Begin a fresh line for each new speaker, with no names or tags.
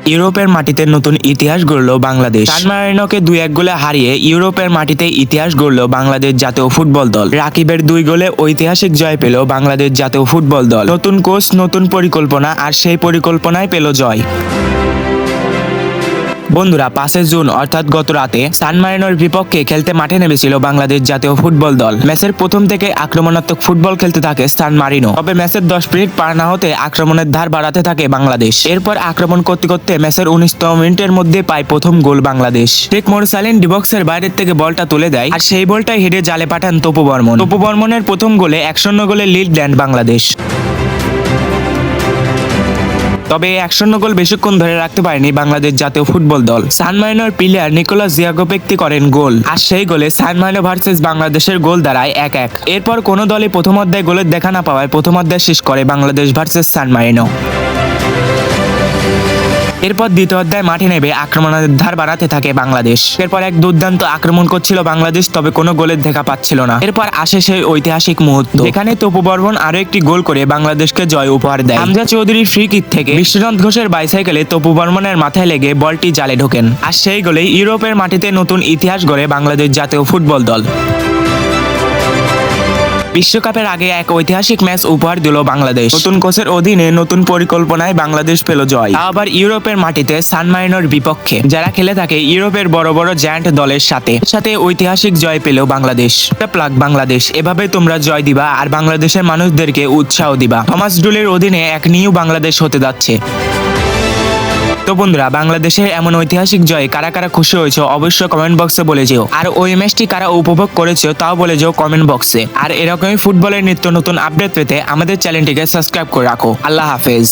ইউরোপের মাটিতে নতুন ইতিহাস গড়ল বাংলাদেশ। সান মারিনোকে 2-1 গোলে হারিয়ে ইউরোপের মাটিতে ইতিহাস গড়ল বাংলাদেশ জাতীয় ফুটবল দল। রাকিবের 2 গোলে ঐতিহাসিক জয় পেল বাংলাদেশ জাতীয় ফুটবল দল। নতুন কোচ, নতুন পরিকল্পনা, আর সেই পরিকল্পনায় পেল জয়। বন্ধুরা, 5 জুন অর্থাৎ গত রাতে সান মারিনোর বিপক্ষে খেলতে মাঠে নেমেছিল বাংলাদেশ জাতীয় ফুটবল দল। ম্যাচের প্রথম থেকে আক্রমণাত্মক ফুটবল খেলতে থাকে সান মারিনো। তবে ম্যাচের 10 মিনিট পার না হতে আক্রমণের ধার বাড়াতে থাকে বাংলাদেশ। এরপর আক্রমণ করতে করতে ম্যাচের 19তম মিনিটের মধ্যে পায় প্রথম গোল বাংলাদেশ। শেখ মোরসালিন ডিবক্সের বাইরের থেকে বলটা তুলে দেয়, আর সেই বলটাই হেডে জালে পাঠান তপু বর্মন। তপু বর্মনের প্রথম গোলে 1-0 গোলে লিড দেন বাংলাদেশ। তবে 1-0 গোল বেশিক্ষণ ধরে রাখতে পারেনি বাংলাদেশ জাতীয় ফুটবল দল। সান মারিনোর প্লেয়ার নিকোলাস জিয়াগোপেক্তি করেন গোল, আর সেই গোলে সান মারিনো ভার্সেস বাংলাদেশের গোল দাঁড়ায় 1-1। এরপর কোনো দলই প্রথম অধ্যায়ে গোলের দেখা না পাওয়ায় প্রথম অধ্যায় শেষ করে বাংলাদেশ ভার্সেস সান মারিনো। এরপর দ্বিতীয় অধ্যায় মাঠে নেবে আক্রমণের ধার বাড়াতে থাকে বাংলাদেশ। এরপর এক দুর্দান্ত আক্রমণ করছিল বাংলাদেশ, তবে কোনো গোলের দেখা পাচ্ছিল না। এরপর আসে সেই ঐতিহাসিক মুহূর্ত, যেখানে তপু বর্মন আরো একটি গোল করে বাংলাদেশকে জয় উপহার দেয়। হামজা চৌধুরীর ফ্রি কিক থেকে বিশ্বনাথ ঘোষের বাইসাইকেলে তপু বর্মনের মাথায় লেগে বলটি জালে ঢোকেন, আর সেই গোলেই ইউরোপের মাটিতে নতুন ইতিহাস গড়ে বাংলাদেশ জাতীয় ফুটবল দল। বিশ্বকাপের আগে এক ঐতিহাসিক ম্যাচ উপহার দিল বাংলাদেশ। নতুন কোচের অধীনে নতুন পরিকল্পনায় বাংলাদেশ পেল জয়, আবার ইউরোপের মাটিতে সান মারিনোর বিপক্ষে, যারা খেলে থাকে ইউরোপের বড় বড় জায়ান্ট দলের সাথে ঐতিহাসিক জয় পেল বাংলাদেশ। প্লাগ বাংলাদেশ, এভাবে তোমরা জয় দিবা আর বাংলাদেশের মানুষদেরকে উৎসাহ দিবা। থমাস ডুলের অধীনে এক নিউ বাংলাদেশ হতে যাচ্ছে। তো বন্ধুরা, বাংলাদেশের এমন ঐতিহাসিক জয়ে কারা কারা খুশি হয়েছে অবশ্যই কমেন্ট বক্সে বলে যেও। আর ওই ম্যাচটি কারা উপভোগ করেছো তাও বলে যেও কমেন্ট বক্সে। আর এরকমই ফুটবলের নিত্য নতুন আপডেট পেতে আমাদের চ্যানেলটিকে সাবস্ক্রাইব করে রাখো। আল্লাহ হাফেজ।